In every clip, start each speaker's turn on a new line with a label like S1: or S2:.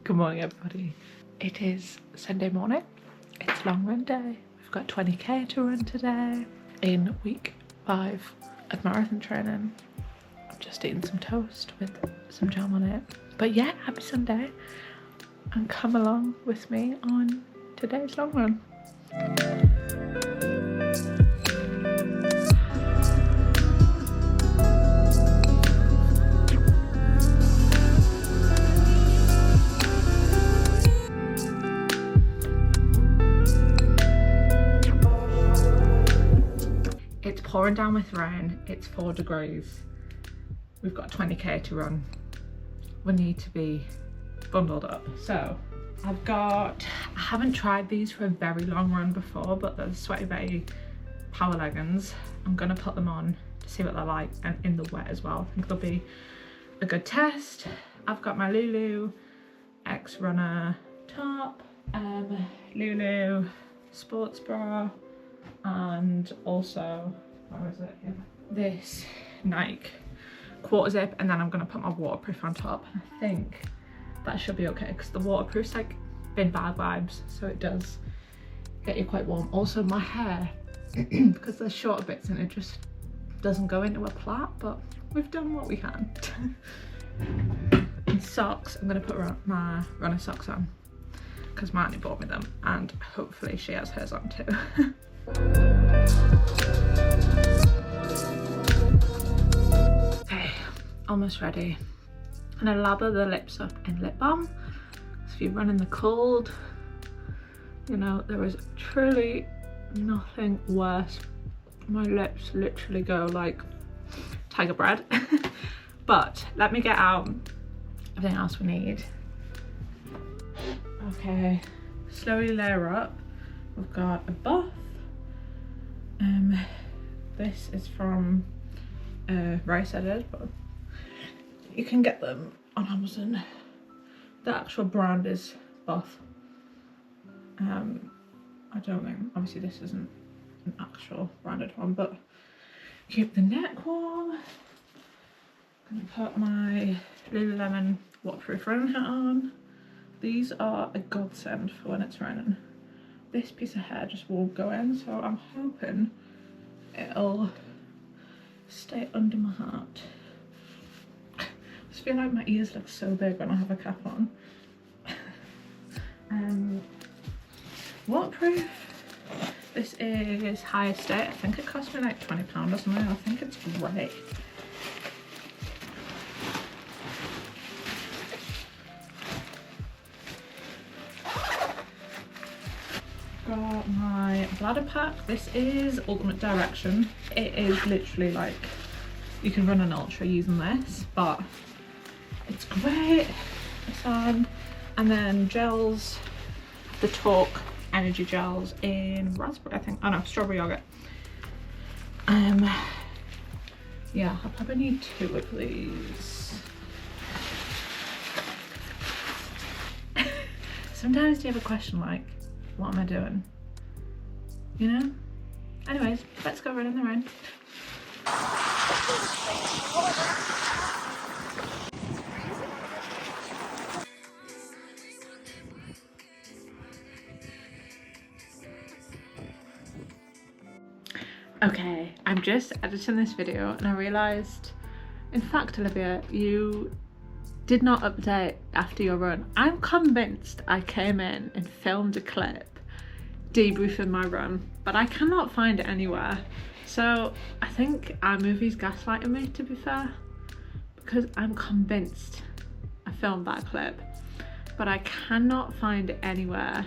S1: Good morning, everybody. It is Sunday morning. It's long run day. We've got 20k to run today in week 5 of marathon training. I'm just eating some toast with some jam on it. But yeah, happy Sunday and come along with me on today's long run. It's pouring down with rain. It's 4 degrees. We've got 20k to run. We need to be bundled up. So I haven't tried these for a very long run before, but they're Sweaty Betty power leggings. I'm gonna put them on to see what they're like, and in the wet as well. I think they'll be a good test. I've got my Lulu X Runner top, Lulu sports bra, and also, where is it? Yeah. This Nike quarter zip, and then I'm gonna put my waterproof on top. I think that should be okay because the waterproof's like bin bag vibes, so it does get you quite warm. Also my hair, because there's shorter bits and it just doesn't go into a plait, but we've done what we can. And socks, I'm gonna put my runner socks on because Marnie bought me them, and hopefully she has hers on too. Okay, almost ready. And I lather the lips up in lip balm. So if you run in the cold, you know, there is truly nothing worse. My lips literally go like tiger bread. But let me get out everything else we need. Okay, slowly layer up. We've got a buff. This is from Rice Edit, but you can get them on Amazon. The actual brand is Buff. I don't think, obviously this isn't an actual branded one, but keep the neck warm. I'm gonna put my Lululemon waterproof running hat on. These are a godsend for when it's raining. This piece of hair just won't go in, so I'm hoping it'll stay under my hat. I just feel like my ears look so big when I have a cap on. Waterproof. This is High Estate. I think it cost me like £20 or something. I think it's great. Got my bladder pack. This is Ultimate Direction. It is literally like, you can run an ultra using this, but it's great. It's on. And then gels, the Talk energy gels in raspberry, I think. Oh no, strawberry yogurt. Yeah, I'll probably need 2 of these. Sometimes you have a question like, what am I doing? You know? Anyways, let's go run in the rain. Okay, I'm just editing this video and I realised, in fact, Olivia, you did not update after your run. I'm convinced I came in and filmed a clip debriefing my run, but I cannot find it anywhere. So I think iMovie's gaslighting me, to be fair, because I'm convinced I filmed that clip, but I cannot find it anywhere.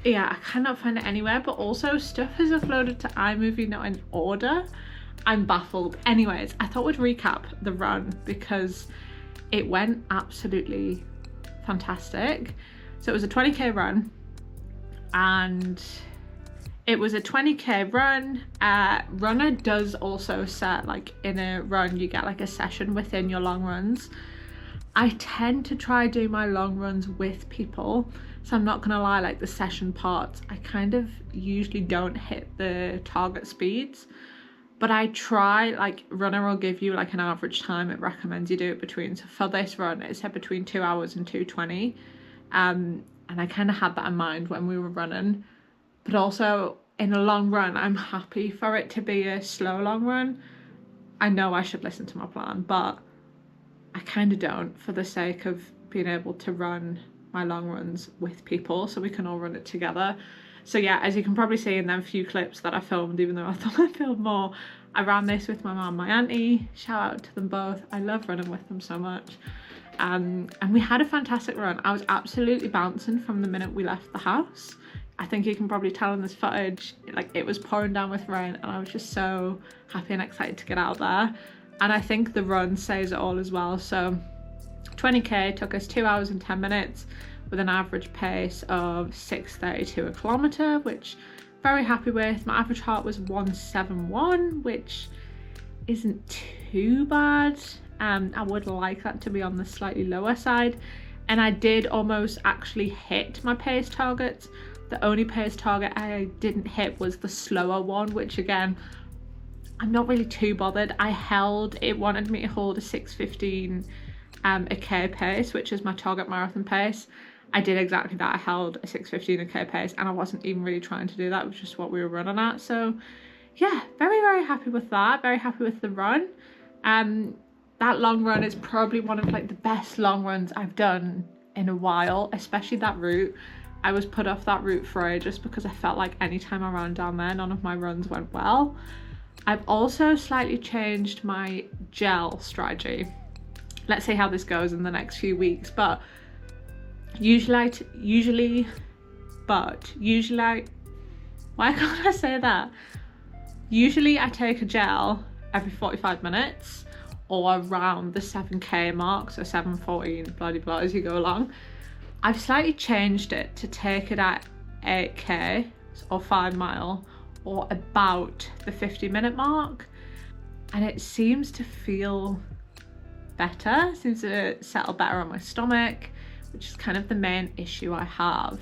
S1: Yeah, I cannot find it anywhere, but also stuff has uploaded to iMovie not in order. I'm baffled. Anyways, I thought we'd recap the run because it went absolutely fantastic. So it was a 20k run, and it was a 20k run. Runner does also set, like in a run, you get like a session within your long runs. I tend to try do my long runs with people, so I'm not gonna lie, like the session parts, I kind of usually don't hit the target speeds, but I try. Like Runner will give you like an average time it recommends you do it between. So for this run it said between 2 hours and 2:20. And I kind of had that in mind when we were running. But also in a long run, I'm happy for it to be a slow long run. I know I should listen to my plan, but I kind of don't, for the sake of being able to run my long runs with people so we can all run it together. So yeah, as you can probably see in them few clips that I filmed, even though I thought I filmed more, I ran this with my mum and my auntie. Shout out to them both. I love running with them so much. And we had a fantastic run. I was absolutely bouncing from the minute we left the house. I think you can probably tell in this footage, like it was pouring down with rain and I was just so happy and excited to get out there. And I think the run says it all as well. So 20k took us 2 hours and 10 minutes with an average pace of 6:32 a kilometre, which very happy with. My average heart was 171, which isn't too bad. I would like that to be on the slightly lower side. And I did almost actually hit my pace targets. The only pace target I didn't hit was the slower one, which again, I'm not really too bothered. It wanted me to hold a 6:15 a k pace, which is my target marathon pace. I did exactly that. I held a 6:15 a k pace and I wasn't even really trying to do that. It was just what we were running at. So yeah, very, very happy with that. Very happy with the run. That long run is probably one of like the best long runs I've done in a while, especially that route. I was put off that route for ages because I felt like anytime I ran down there, none of my runs went well. I've also slightly changed my gel strategy. Let's see how this goes in the next few weeks, but usually, why can't I say that? Usually I take a gel every 45 minutes or around the 7k mark, so 7:14, blah, blah, as you go along. I've slightly changed it to take it at 8k or 5 mile or about the 50-minute mark, and it seems to feel better, seems to settle better on my stomach, which is kind of the main issue I have.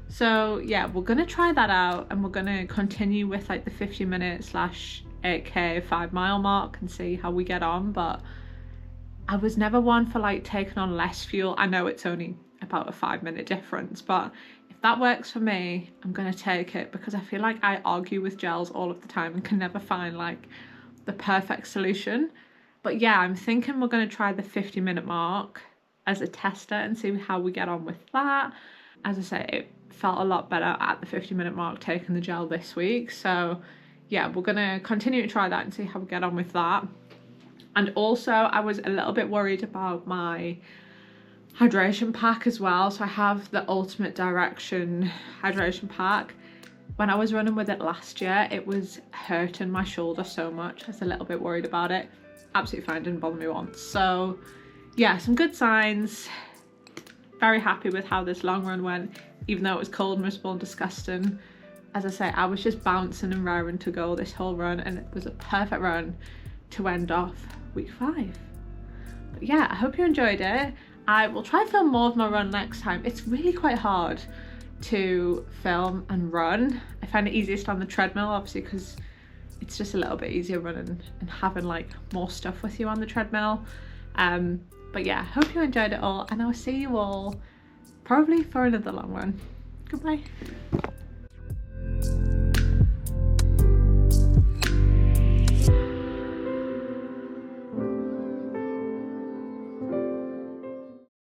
S1: So yeah, we're gonna try that out and we're gonna continue with like the 50-minute / 8k 5 mile mark and see how we get on. But I was never one for like taking on less fuel. I know it's only about a 5-minute difference, but if that works for me, I'm gonna take it, because I feel like I argue with gels all of the time and can never find like the perfect solution. But yeah, I'm thinking we're gonna try the 50-minute mark as a tester and see how we get on with that. As I say, it felt a lot better at the 50-minute mark taking the gel this week. So yeah, we're gonna continue to try that and see how we get on with that. And also I was a little bit worried about my hydration pack as well. So I have the Ultimate Direction hydration pack. When I was running with it last year, it was hurting my shoulder so much. I was a little bit worried about it. Absolutely fine, didn't bother me once. So yeah, some good signs. Very happy with how this long run went, even though it was cold, miserable and disgusting. As I say, I was just bouncing and raring to go this whole run, and it was a perfect run to end off week 5. But yeah, I hope you enjoyed it. I will try to film more of my run next time. It's really quite hard to film and run. I find it easiest on the treadmill, obviously, because it's just a little bit easier running and having like more stuff with you on the treadmill. But yeah, hope you enjoyed it all, and I'll see you all probably for another long run. Goodbye.